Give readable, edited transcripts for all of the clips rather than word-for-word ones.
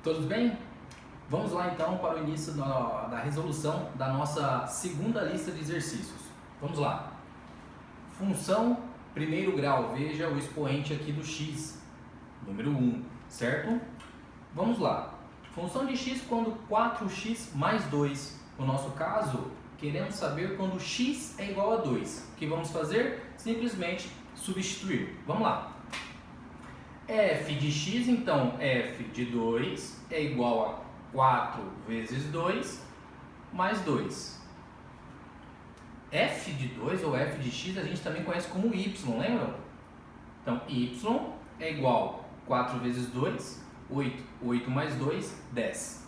Todos bem? Vamos lá então para o início da resolução da nossa segunda lista de exercícios. Vamos lá. Função primeiro grau, veja o expoente aqui do x, número 1, certo? Vamos lá. Função de x quando 4x mais 2. No nosso caso, queremos saber quando x é igual a 2. O que vamos fazer? Simplesmente substituir. Vamos lá. F de x, então, f de 2 é igual a 4 vezes 2 mais 2. F de 2 ou f de x a gente também conhece como y, lembram? Então, y é igual a 4 vezes 2, 8. 8 mais 2, 10.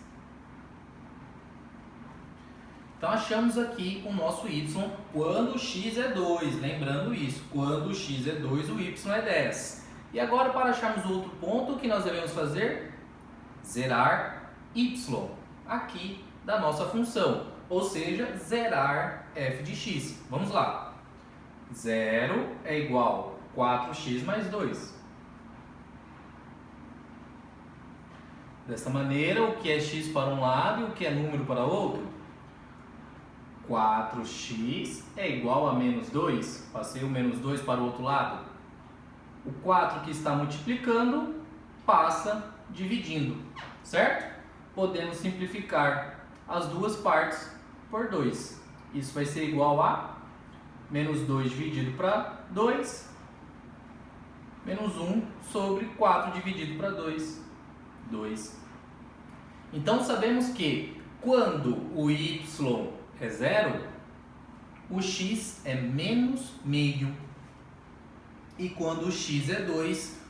Então, achamos aqui o nosso y quando x é 2. Lembrando isso, quando x é 2, o y é 10. E agora, para acharmos outro ponto, o que nós devemos fazer? Zerar y aqui da nossa função, ou seja, zerar f de x. Vamos lá. 0 é igual a 4x mais 2. Dessa maneira, o que é x para um lado e o que é número para outro? 4x é igual a menos 2. Passei o menos 2 para o outro lado. O 4 que está multiplicando passa dividindo, certo? Podemos simplificar as duas partes por 2. Isso vai ser igual a menos 2 dividido para 2, menos 1 sobre 4 dividido para 2, 2. Então, sabemos que quando o y é 0, o x é menos meio. E quando o x é 2,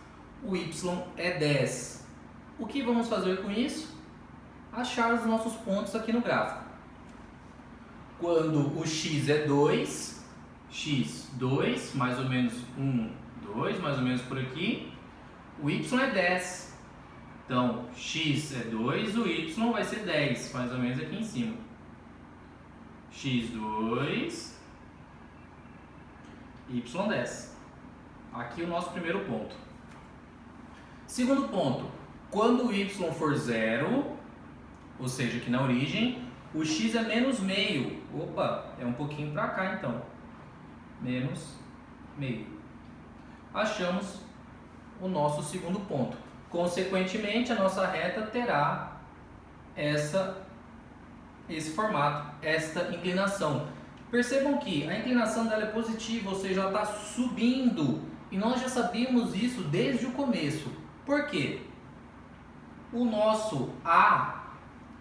o y é 10. O que vamos fazer com isso? Achar os nossos pontos aqui no gráfico. Quando o x é 2, x 2, mais ou menos 1, 2, mais ou menos por aqui, o y é 10. Então, x é 2, o y vai ser 10, mais ou menos aqui em cima. x2, y10. Aqui o nosso primeiro ponto. Segundo ponto, quando o y for 0, ou seja, aqui na origem, o x é menos meio. Opa, é um pouquinho para cá então. Menos meio. Achamos o nosso segundo ponto. Consequentemente, a nossa reta terá esse formato, esta inclinação. Percebam que a inclinação dela é positiva, ou seja, ela está subindo. E nós já sabíamos isso desde o começo. Por quê? O nosso A,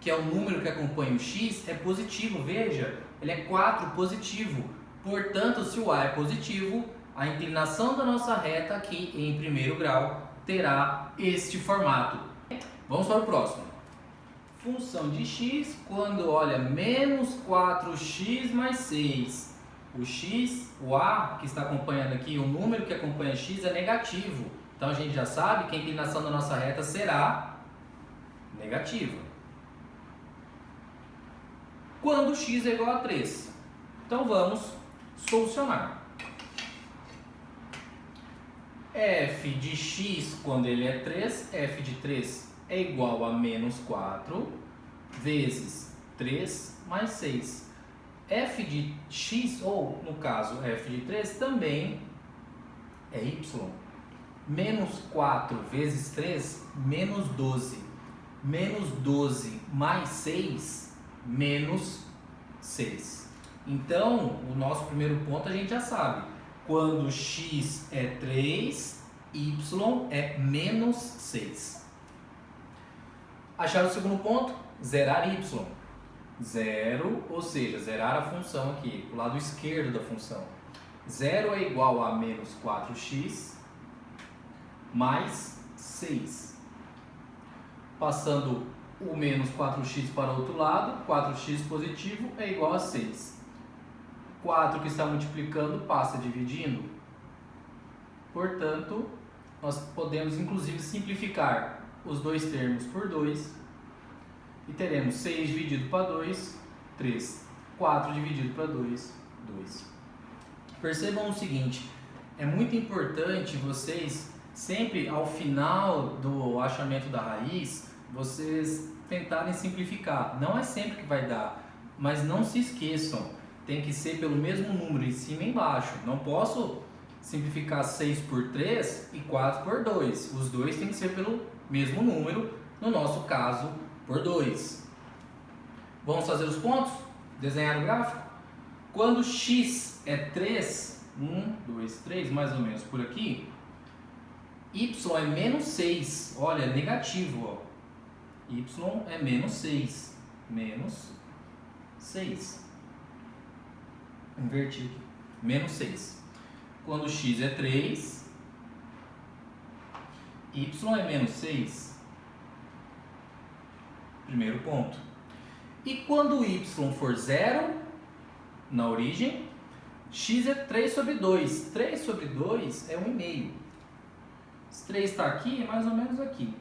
que é o número que acompanha o x, é positivo. Veja, ele é 4 positivo. Portanto, se o A é positivo, a inclinação da nossa reta aqui em primeiro grau terá este formato. Vamos para o próximo. Função de x quando, olha, menos 4x mais 6. O x, o A que está acompanhando aqui, o número que acompanha x é negativo. Então a gente já sabe que a inclinação da nossa reta será negativa. Quando x é igual a 3. Então vamos solucionar. F de x quando ele é 3, f de 3 é igual a menos 4 vezes 3 mais 6. F de x, ou no caso f de 3, também é y. Menos 4 vezes 3, menos 12. Menos 12 mais 6, menos 6. Então, o nosso primeiro ponto a gente já sabe. Quando x é 3, y é menos 6. Achar o segundo ponto? Zerar y. 0, ou seja, zerar a função aqui, o lado esquerdo da função. 0 é igual a menos 4x mais 6. Passando o menos 4x para o outro lado, 4x positivo é igual a 6. 4 que está multiplicando passa dividindo. Portanto, nós podemos inclusive simplificar os dois termos por 2. E teremos 6 dividido para 2, 3. 4 dividido para 2, 2. Percebam o seguinte, é muito importante vocês, sempre ao final do achamento da raiz, vocês tentarem simplificar. Não é sempre que vai dar, mas não se esqueçam, tem que ser pelo mesmo número em cima e embaixo. Não posso simplificar 6 por 3 e 4 por 2. Os dois tem que ser pelo mesmo número, no nosso caso, por 2. Vamos fazer os pontos? Desenhar o gráfico? Quando x é 3, 1, 2, 3, mais ou menos por aqui, y é menos 6, olha, é negativo, ó. Y é menos 6, menos 6. Inverti aqui, menos 6. Quando x é 3, y é menos 6. Primeiro ponto. E quando y for 0, na origem, x é 3 sobre 2. 3 sobre 2 é 1,5. Esse 3 está aqui, é mais ou menos aqui.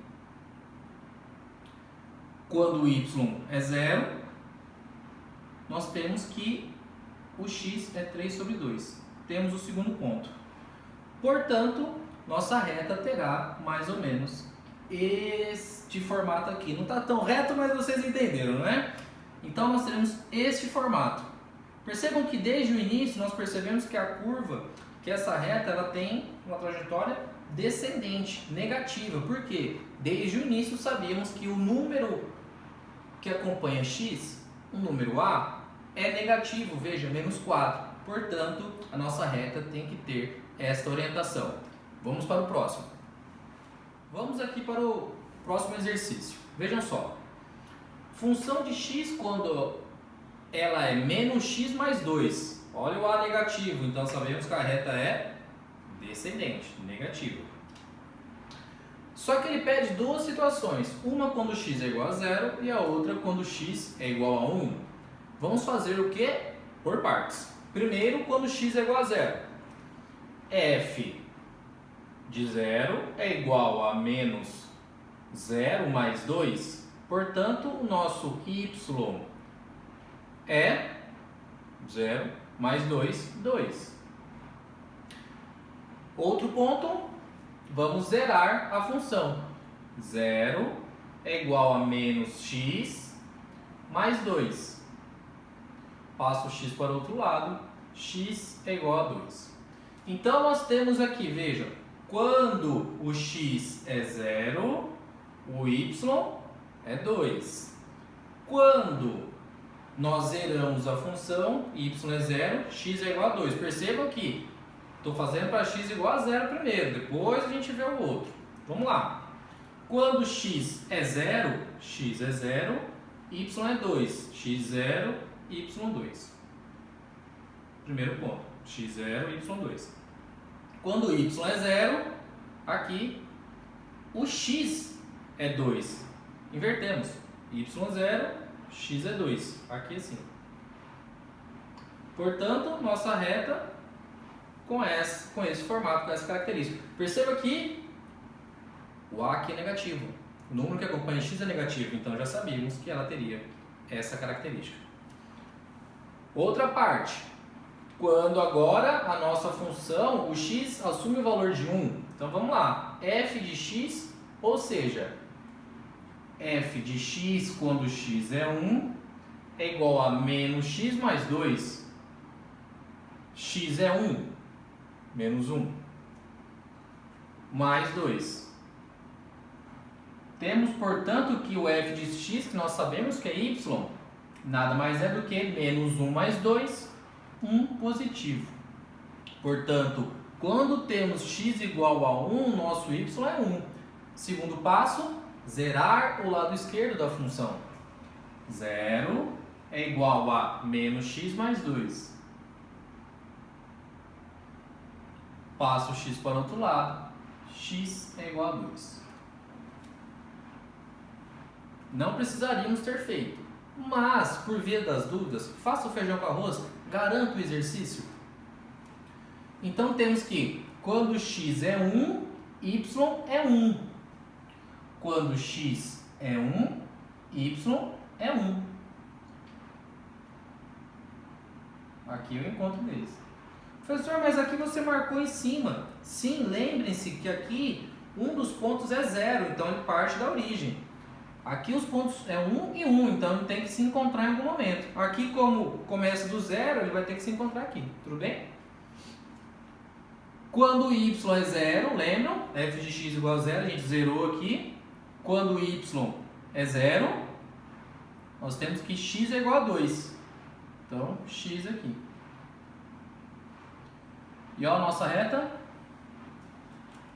Quando y é 0, nós temos que o x é 3 sobre 2. Temos o segundo ponto. Portanto, nossa reta terá mais ou menos este formato aqui. Não está tão reto, mas vocês entenderam, não é? Então, nós teremos este formato. Percebam que desde o início nós percebemos que a curva, que essa reta, ela tem uma trajetória descendente, negativa. Por quê? Desde o início sabíamos que o número que acompanha x, o número a, é negativo, veja, menos 4. Portanto, a nossa reta tem que ter esta orientação. Vamos para o próximo. Vamos aqui para o próximo exercício. Vejam só. Função de x quando ela é menos x mais 2. Olha o a negativo, então sabemos que a reta é descendente, negativa. Só que ele pede duas situações. Uma quando x é igual a 0 e a outra quando x é igual a 1. Vamos fazer o que? Por partes. Primeiro, quando x é igual a 0. F de 0 é igual a menos 0 mais 2. Portanto, o nosso y é 0 mais 2, 2. Outro ponto, vamos zerar a função. 0 é igual a menos x mais 2. Passo o x para o outro lado, x é igual a 2. Então, nós temos aqui, vejam, quando o x é 0, o y é 2. Quando nós zeramos a função, y é 0, x é igual a 2. Percebam que estou fazendo para x igual a 0 primeiro, depois a gente vê o outro. Vamos lá. Quando x é 0, x é 0, y é 2. x0, y2. Primeiro ponto, x0, y2. Quando y é 0, aqui o x é 2. Invertemos. y0, x é 2. Aqui assim. Portanto, nossa reta com esse formato, com essa característica. Perceba que o a aqui é negativo. O número que acompanha x é negativo, então já sabíamos que ela teria essa característica. Outra parte. Quando agora a nossa função, o x assume o valor de 1. Então vamos lá. F de x, ou seja, f de x quando x é 1 é igual a menos x mais 2. X é 1, menos 1, mais 2. Temos, portanto, que o f de x, que nós sabemos que é y, nada mais é do que menos 1 mais 2, 1 positivo. Portanto, quando temos x igual a 1, nosso y é 1. Segundo passo, zerar o lado esquerdo da função. 0 é igual a menos x mais 2. Passo o x para o outro lado. X é igual a 2. Não precisaríamos ter feito. Mas, por via das dúvidas, faça o feijão com arroz, garanta o exercício. Então, temos que, quando x é 1, y é 1. Quando x é 1, y é 1. Aqui eu encontro deles. Professor, mas aqui você marcou em cima. Sim, lembrem-se que aqui um dos pontos é 0, então ele parte da origem. Aqui os pontos é 1 e 1, então ele tem que se encontrar em algum momento. Aqui, como começa do zero, ele vai ter que se encontrar aqui, tudo bem? Quando y é zero, lembram? f de x igual a zero, a gente zerou aqui. Quando y é zero, nós temos que x é igual a 2. Então, x aqui. E ó, a nossa reta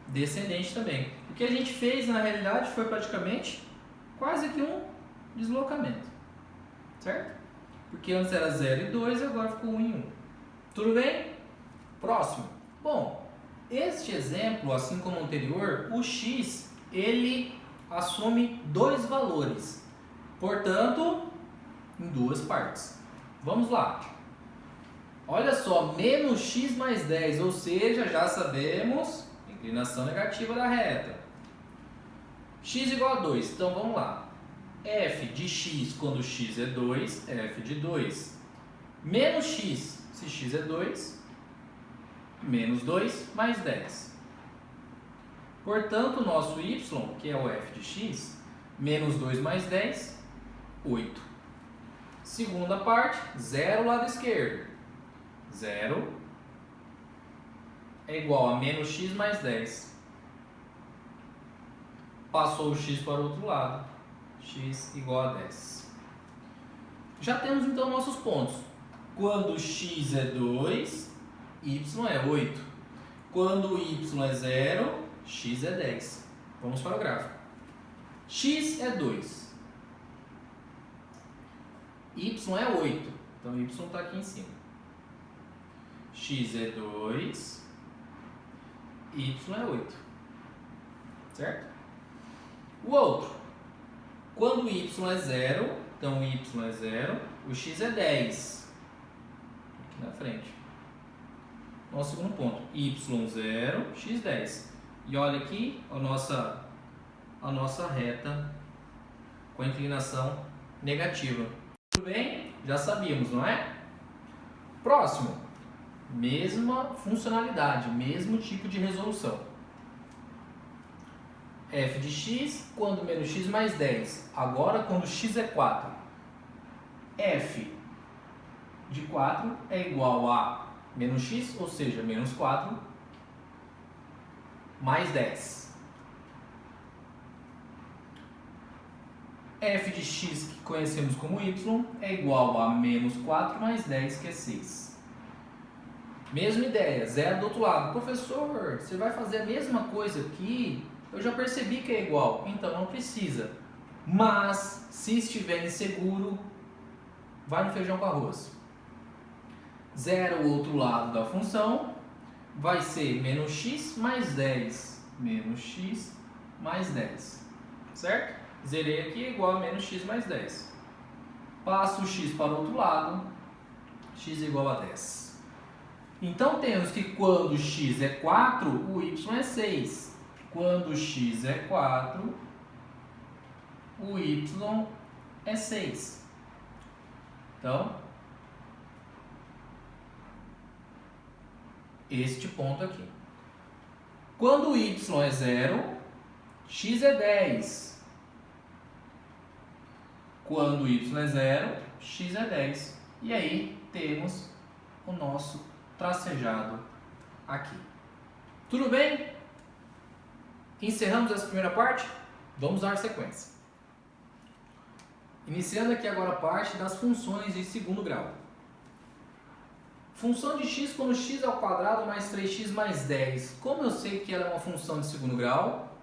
descendente também. O que a gente fez na realidade foi praticamente quase que um deslocamento, certo? Porque antes era 0 e 2 e agora ficou 1 e 1. Tudo bem? Próximo. Bom, este exemplo, assim como o anterior, o x, ele assume dois valores. Portanto, em duas partes. Vamos lá. Olha só, menos x mais 10, ou seja, já sabemos inclinação negativa da reta. X igual a 2, então vamos lá. F de x quando x é 2, f de 2. Menos x, se x é 2, menos 2 mais 10. Portanto, o nosso y, que é o f de x, menos 2 mais 10, 8. Segunda parte, 0 lado esquerdo. 0 é igual a menos x mais 10. Passou o x para o outro lado. X igual a 10. Já temos então nossos pontos. Quando x é 2, y é 8. Quando y é 0, x é 10. Vamos para o gráfico. X é 2. Y é 8. Então y está aqui em cima. X é 2. Y é 8. Certo? O outro. Quando y é 0, então y é 0, o x é 10. Aqui na frente. Nosso segundo ponto. Y0, x 10. E olha aqui a nossa reta com a inclinação negativa. Tudo bem? Já sabíamos, não é? Próximo. Mesma funcionalidade, mesmo tipo de resolução. F de x quando menos x mais 10. Agora quando x é 4. F de 4 é igual a menos x, ou seja, menos 4 mais 10. F de x, que conhecemos como y, é igual a menos 4 mais 10, que é 6. Mesma ideia, 0 do outro lado. Professor, você vai fazer a mesma coisa aqui? Eu já percebi que é igual, então não precisa. Mas, se estiver inseguro, vai no feijão com arroz. 0 o outro lado da função vai ser menos x mais 10. Menos x mais 10. Certo? Zerei aqui igual a menos x mais 10. Passo o x para o outro lado, x igual a 10. Então temos que quando x é 4, o y é 6. Quando x é 4, o y é 6. Então, este ponto aqui. Quando o y é 0, x é 10. Quando o y é 0, x é 10. E aí temos o nosso tracejado aqui. Tudo bem? Encerramos essa primeira parte? Vamos dar sequência. Iniciando aqui agora a parte das funções de segundo grau. Função de x quando x ao quadrado mais 3x mais 10. Como eu sei que ela é uma função de segundo grau?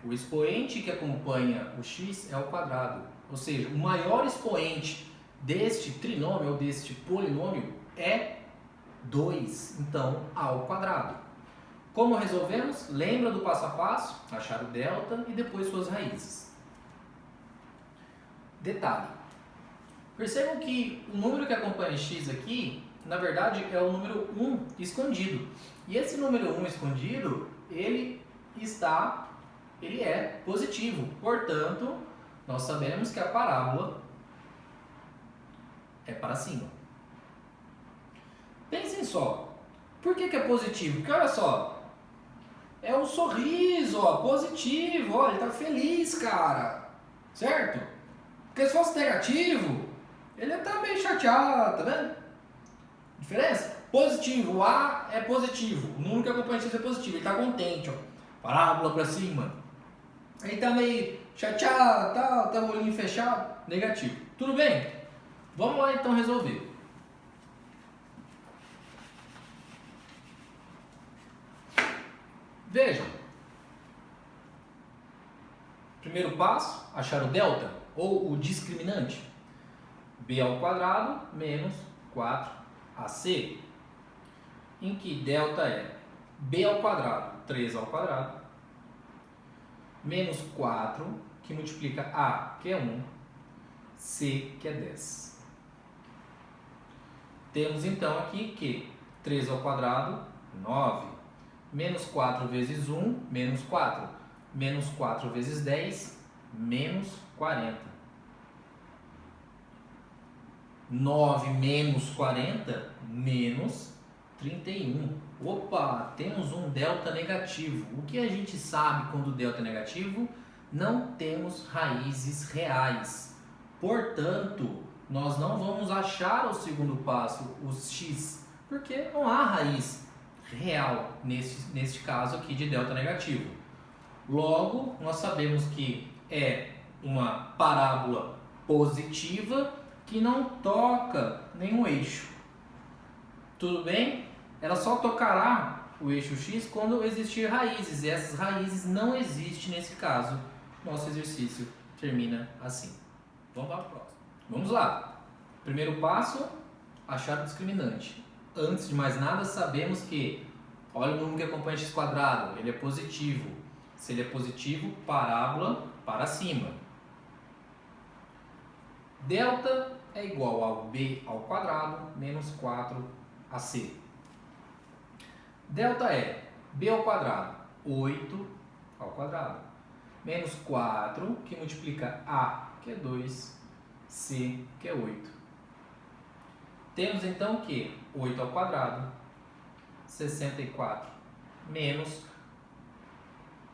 O expoente que acompanha o x é o quadrado. Ou seja, o maior expoente deste trinômio ou deste polinômio é 2, então a ao quadrado. Como resolvemos? Lembra do passo a passo? Achar o delta e depois suas raízes. Detalhe. Percebam que o número que acompanha x aqui, na verdade, é o número 1 escondido. E esse número 1 escondido, ele é positivo. Portanto, nós sabemos que a parábola é para cima. Pensem só, por que é positivo? Porque olha só, é um sorriso, ó, positivo, ó, ele tá feliz, cara. certo? Porque se fosse negativo, ele ia estar meio chateado, tá vendo? Diferença? Positivo, o A é positivo, o número que acompanha X é positivo, ele está contente, ó, parábola para cima. Ele está meio chateado, tal, tá o olhinho fechado, negativo. Tudo bem? Vamos lá então resolver. Veja. Primeiro passo, achar o delta ou o discriminante. B ao quadrado menos 4AC. Em que delta é B ao quadrado, 3 ao quadrado, menos 4, que multiplica A, que é 1, C, que é 10. Temos então aqui que 3 ao quadrado, 9, menos 4 vezes 1, menos 4, menos 4 vezes 10, menos 40. 9 menos 40, menos 31. Opa, temos um delta negativo. O que a gente sabe quando o delta é negativo? Não temos raízes reais. Portanto, nós não vamos achar o segundo passo, os x, porque não há raiz real neste caso aqui de delta negativo. Logo, nós sabemos que é uma parábola positiva que não toca nenhum eixo. Tudo bem? Ela só tocará o eixo x quando existir raízes, e essas raízes não existem nesse caso. Nosso exercício termina assim. Vamos lá para o próximo. Vamos lá. Primeiro passo, achar o discriminante. Antes de mais nada, sabemos que, olha o número que acompanha x quadrado, ele é positivo. Se ele é positivo, parábola para cima. Delta é igual ao b ao quadrado menos 4ac. Delta é b ao quadrado, 8 ao quadrado, menos 4, que multiplica a, que é 2, c, que é 8. Temos então que 8 ao quadrado, 64, menos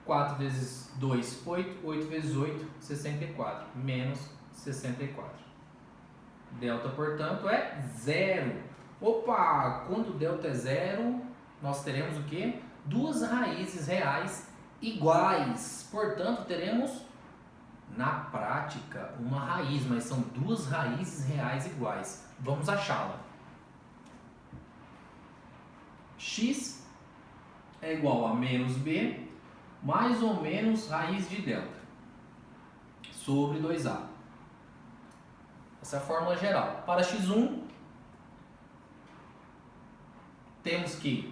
4 vezes 2, 8, 8 vezes 8, 64, menos 64. Delta, portanto, é zero. Opa, quando o delta é zero, nós teremos o quê? Duas raízes reais iguais. Portanto, teremos, na prática, uma raiz, mas são duas raízes reais iguais. Vamos achá-la. X é igual a menos b, mais ou menos raiz de delta, sobre 2a. Essa é a fórmula geral. Para x1, temos que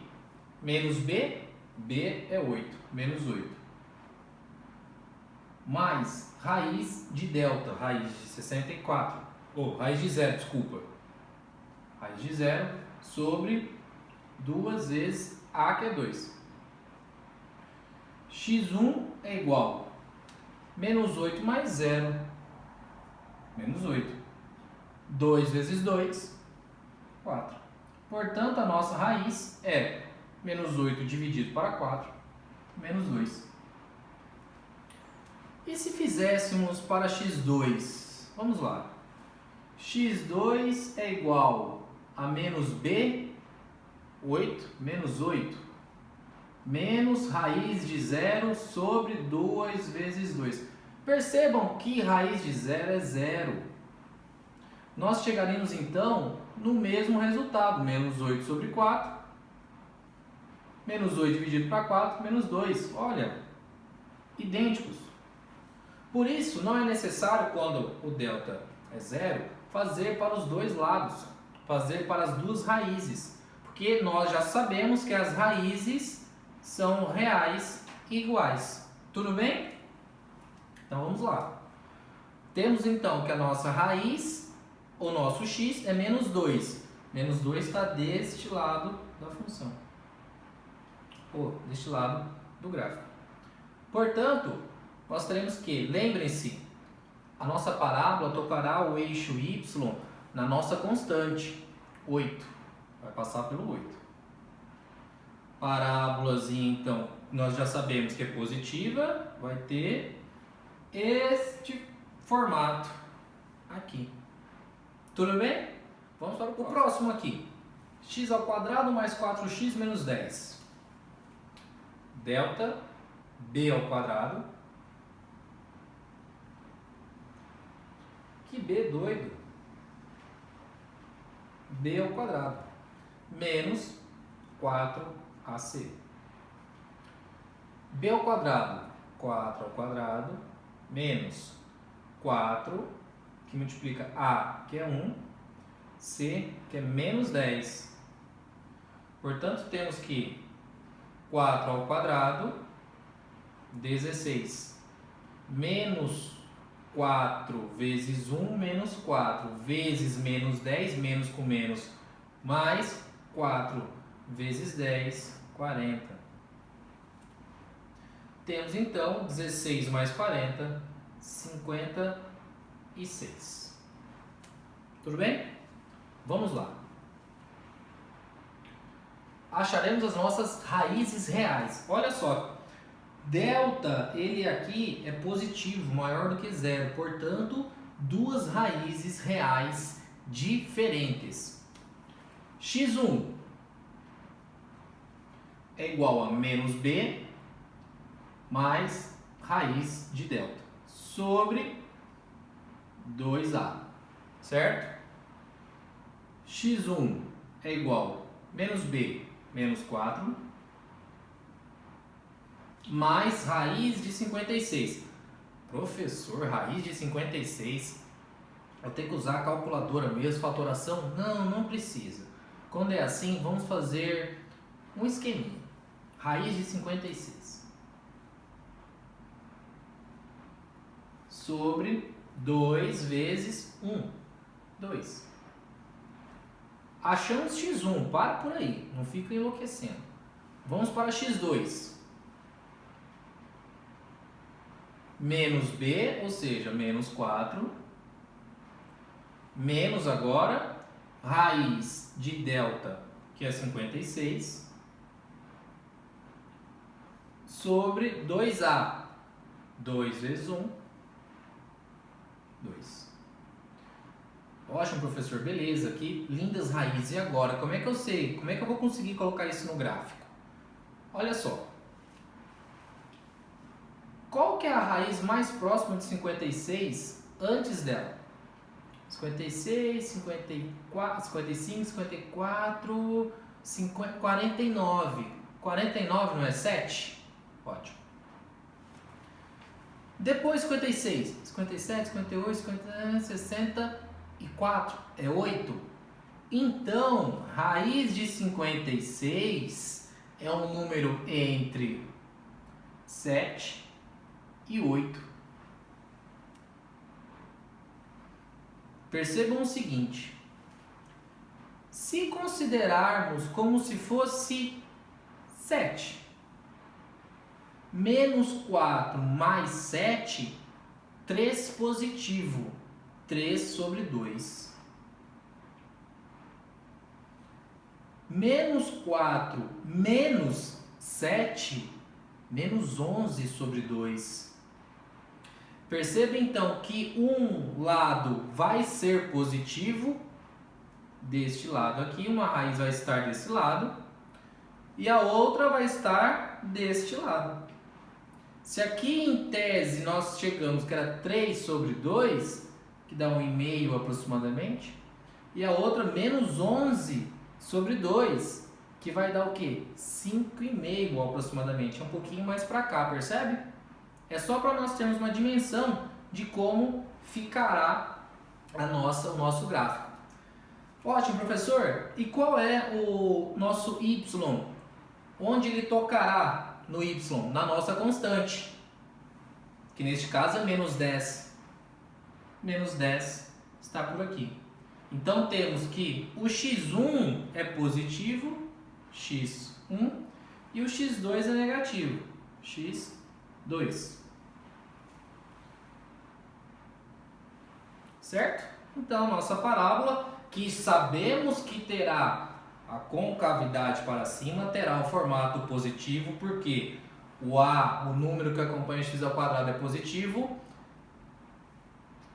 menos b, b é 8, menos 8. Mais raiz de delta, raiz de 64, ou raiz de zero, desculpa. Raiz de zero sobre 2 vezes a, que é 2. x1 é igual a menos 8 mais 0, menos 8. 2 vezes 2, 4. Portanto, a nossa raiz é menos 8 dividido para 4, menos 2. E se fizéssemos para x2? Vamos lá. x2 é igual a menos b, 8, menos 8, menos raiz de 0 sobre 2 vezes 2. Percebam que raiz de 0 é 0. Nós chegaremos então no mesmo resultado, menos 8 sobre 4, menos 8 dividido para 4, menos 2. Olha, idênticos. Por isso, não é necessário, quando o delta é 0, fazer para os dois lados, fazer para as duas raízes, porque nós já sabemos que as raízes são reais e iguais. Tudo bem? Então vamos lá. Temos então que a nossa raiz, o nosso x, é menos 2. Menos 2 está deste lado da função, ou deste lado do gráfico. Portanto, nós teremos que, lembrem-se, a nossa parábola tocará o eixo y na nossa constante, 8. Vai passar pelo 8. Parábolazinha, então, nós já sabemos que é positiva, vai ter este formato aqui. Tudo bem? Vamos para o próximo aqui. X ao quadrado mais 4x menos 10. Delta b ao quadrado. Que b doido. B ao quadrado. Menos 4ac. B ao quadrado. 4 ao quadrado. Menos 4, que multiplica a, que é 1. C, que é menos 10. Portanto, temos que 4 ao quadrado, 16. Menos 4 vezes 1, menos 4. Vezes menos 10, menos com menos, mais 4 vezes 10, 40. Temos então 16 mais 40, 56. Tudo bem? Vamos lá. Acharemos as nossas raízes reais. Olha só, delta, ele aqui é positivo, maior do que zero. Portanto, duas raízes reais diferentes. x1 é igual a menos b mais raiz de delta sobre 2a, certo? x1 é igual a menos b menos 4 mais raiz de 56. Professor, raiz de 56, eu tenho que usar a calculadora mesmo, fatoração? Não, não precisa. Quando é assim, vamos fazer um esqueminha. Raiz de 56 sobre 2 vezes 1, 2. Achamos x1, para por aí, não fica enlouquecendo. Vamos para x2. Menos b, ou seja, menos 4. Menos agora, raiz de delta, que é 56. Sobre 2a. 2 vezes 1, 2. Ótimo, professor, beleza, que lindas raízes. E agora, como é que eu sei? Como é que eu vou conseguir colocar isso no gráfico? Olha só. Qual que é a raiz mais próxima de 56 antes dela? 56, 54, 55, 54, 49. 49 não é 7? Ótimo. Depois 56, 57, 58, 50, 64 é 8. Então, raiz de 56 é um número entre 7 e 8. Percebam o seguinte: se considerarmos como se fosse 7, menos 4 mais 7, 3 positivo, 3 sobre 2. Menos 4 menos 7, menos 11 sobre 2. Perceba então que um lado vai ser positivo, deste lado aqui, uma raiz vai estar desse lado, e a outra vai estar deste lado. Se aqui em tese nós chegamos que era 3 sobre 2, que dá 1,5 aproximadamente, e a outra menos 11 sobre 2, que vai dar o quê? 5,5 aproximadamente, é um pouquinho mais para cá, percebe? É só para nós termos uma dimensão de como ficará o nosso gráfico. Ótimo, professor. E qual é o nosso y? Onde ele tocará no y? Na nossa constante, que neste caso é menos 10. Menos 10 está por aqui. Então temos que o x1 é positivo, x1, e o x2 é negativo, x2. Certo? Então, nossa parábola, que sabemos que terá a concavidade para cima, terá o formato positivo, porque o número que acompanha x ao quadrado é positivo,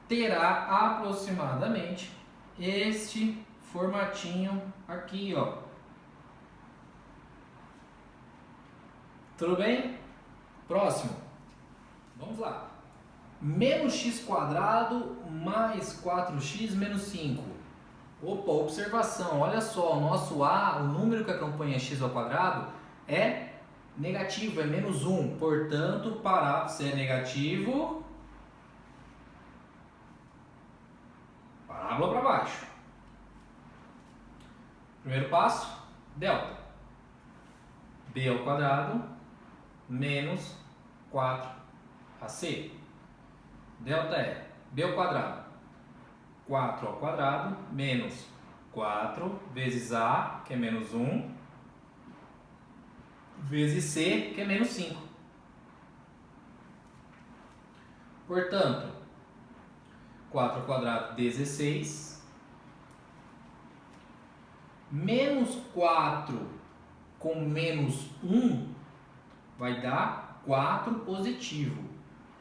terá aproximadamente este formatinho aqui, ó. Tudo bem? Próximo. Vamos lá. Menos x quadrado mais 4x menos 5. Opa, observação. Olha só, o nosso a, o número que acompanha x ao quadrado, é negativo, é menos 1. Portanto, se é negativo, parábola para baixo. Primeiro passo, delta. B ao quadrado menos 4ac. Delta é b ao quadrado, 4 ao quadrado, menos 4 vezes a, que é menos 1, vezes c, que é menos 5. Portanto, 4 ao quadrado, 16. Menos 4 com menos 1 vai dar 4 positivo.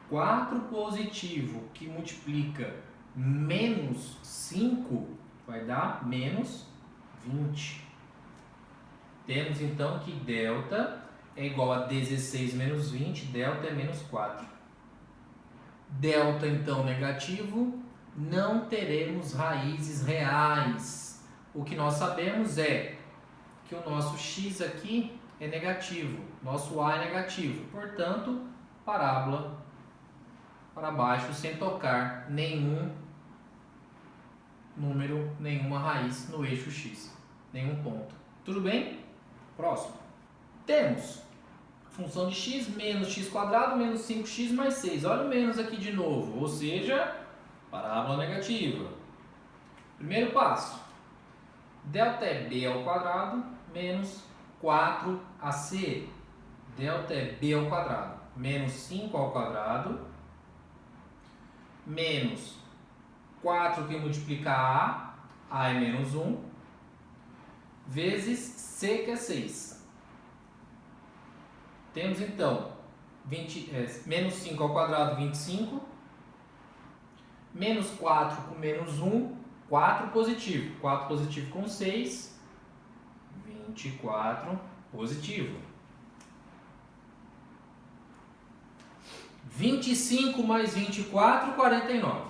4 positivo que multiplica menos 5 vai dar menos 20. Temos então que delta é igual a 16 menos 20, delta é menos 4. Delta então negativo, não teremos raízes reais. O que nós sabemos é que o nosso x aqui é negativo, nosso a é negativo, portanto, parábola para baixo sem tocar nenhum número, nenhuma raiz no eixo x, nenhum ponto. Tudo bem? Próximo. Temos função de x menos x quadrado menos 5x mais 6. Olha o menos aqui de novo, ou seja, parábola negativa. Primeiro passo. Delta é b ao quadrado menos 4ac. Delta é b ao quadrado menos 5 ao quadrado menos 4 que multiplica a é menos 1, vezes c, que é 6. Temos então menos 5 ao quadrado, 25, menos 4 com menos 1, 4 positivo. 4 positivo com 6, 24 positivo. 25 mais 24, 49.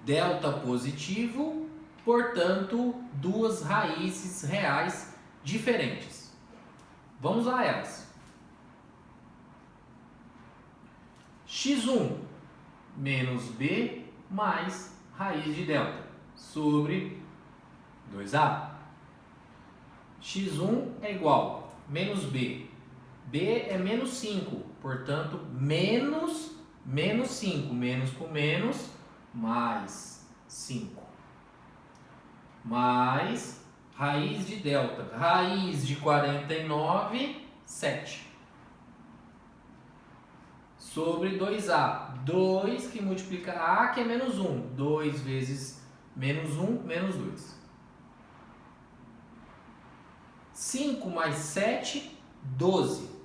Delta positivo, portanto, duas raízes reais diferentes. Vamos a elas. x1 menos b mais raiz de delta sobre 2a. x1 é igual a menos b. b é menos 5, portanto, menos 5. Menos com menos, mais 5. Mais raiz de delta. Raiz de 49, 7. Sobre 2a. 2 que multiplica a, que é menos 1. 2 vezes menos 1, menos 2. 5 mais 7, 12.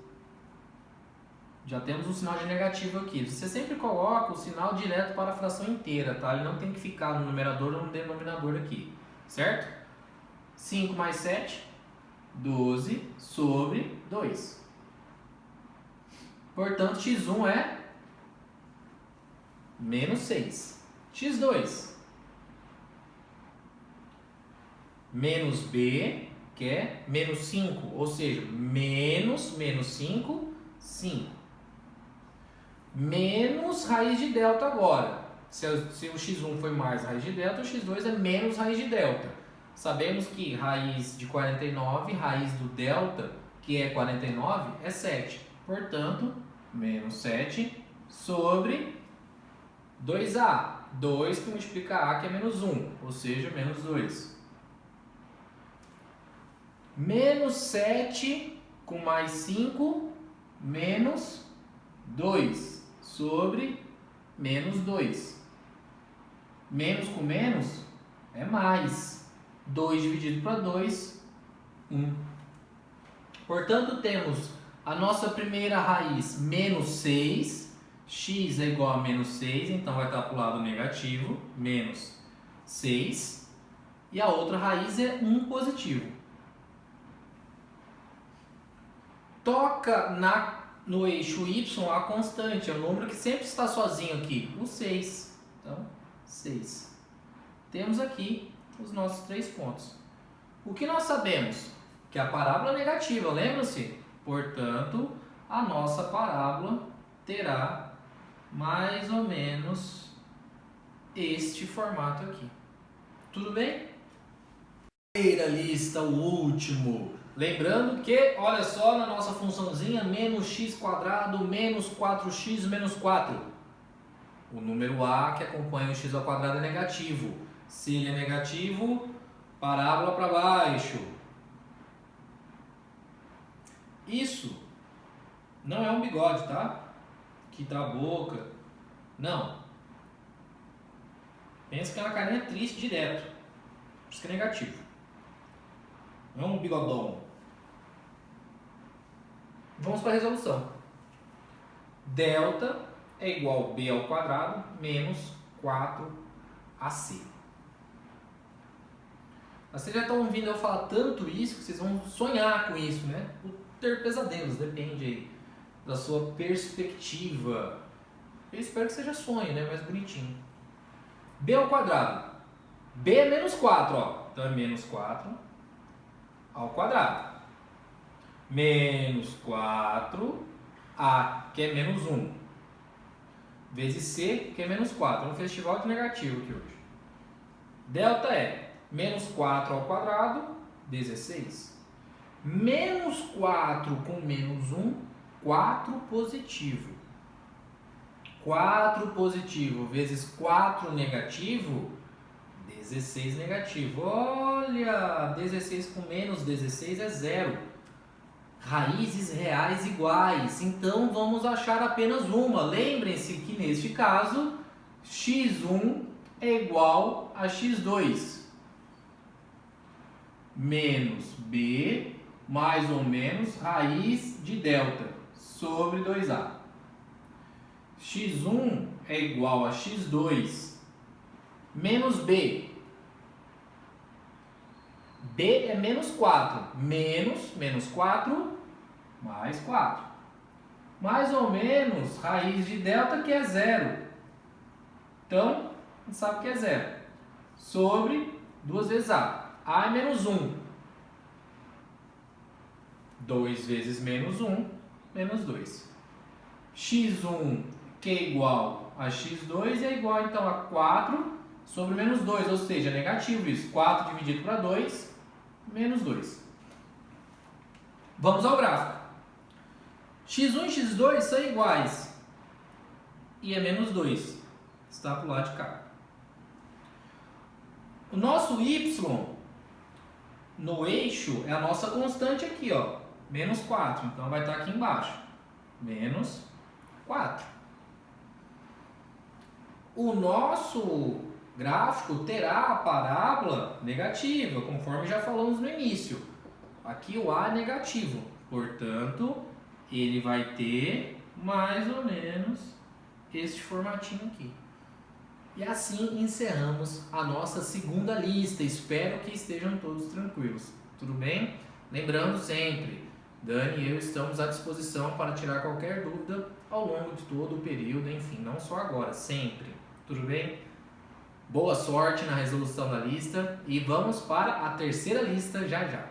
Já temos um sinal de negativo aqui. Você sempre coloca o sinal direto para a fração inteira, tá? Ele não tem que ficar no numerador ou no denominador aqui, certo? 5 mais 7, 12 sobre 2. Portanto, x1 é menos 6. x2, menos b, que é menos 5, ou seja, menos 5, 5. Menos raiz de delta agora. Se o x1 foi mais raiz de delta, o x2 é menos raiz de delta. Sabemos que raiz de 49, raiz do delta, que é 49, é 7. Portanto, menos 7 sobre 2a. 2 que multiplica a, que é menos 1, ou seja, menos 2. Menos 7 com mais 5, menos 2. Sobre menos 2. Menos com menos é mais. 2 dividido para 2, 1. Portanto, temos a nossa primeira raiz, menos 6, x é igual a menos 6, então vai estar para o lado negativo, menos 6. E a outra raiz é 1 positivo. Toca no eixo y a constante, é o número que sempre está sozinho aqui, o 6. Então, 6. Temos aqui os nossos 3 pontos. O que nós sabemos? Que a parábola é negativa, lembra-se? Portanto, a nossa parábola terá mais ou menos este formato aqui. Tudo bem? Primeira lista, o último. Lembrando que, olha só, na nossa funçãozinha, menos x quadrado menos 4x menos 4. O número a que acompanha o x ao quadrado é negativo. Se ele é negativo, parábola para baixo. Isso não é um bigode, tá? Que tá a boca. Não. Pensa que é uma carinha triste direto. Por isso que é negativo. Não é um bigodão. Vamos para a resolução. Delta é igual a b ao quadrado menos 4ac. Vocês já estão ouvindo eu falar tanto isso que vocês vão sonhar com isso, né? Ou ter pesadelos, depende aí da sua perspectiva. Eu espero que seja sonho, né? Mais bonitinho. B ao quadrado. B é menos 4, ó. Então é menos 4 ao quadrado. Menos 4A, que é menos 1. Vezes C, que é menos 4. É um festival de negativo aqui hoje. Delta é menos 4 ao quadrado, 16. Menos 4 com menos 1, 4 positivo. 4 positivo vezes 4 negativo, 16 negativo. Olha, 16 com menos 16 é 0. Raízes reais iguais. Então, vamos achar apenas uma. Lembrem-se que, neste caso, x1 é igual a x2. Menos b, mais ou menos, raiz de delta, sobre 2a. x1 é igual a x2 menos b. B é menos 4. Menos 4, mais 4. Mais ou menos, raiz de delta, que é 0. Então, a gente sabe que é 0. Sobre 2 vezes a. A é menos 1. 2 vezes menos 1, menos 2. x1, que é igual a x2, é igual então a 4 sobre menos 2, ou seja, negativo isso. 4 dividido para 2, menos 2. Vamos ao gráfico. x1 e x2 são iguais. E é menos 2. Está para o lado de cá. O nosso y no eixo é a nossa constante aqui, ó. Menos 4. Então vai estar aqui embaixo. Menos 4. O nosso gráfico terá a parábola negativa, conforme já falamos no início. Aqui o A é negativo, portanto, ele vai ter mais ou menos este formatinho aqui. E assim encerramos a nossa segunda lista. Espero que estejam todos tranquilos. Tudo bem? Lembrando sempre, Dani e eu estamos à disposição para tirar qualquer dúvida ao longo de todo o período, enfim, não só agora, sempre. Tudo bem? Boa sorte na resolução da lista e vamos para a terceira lista já já.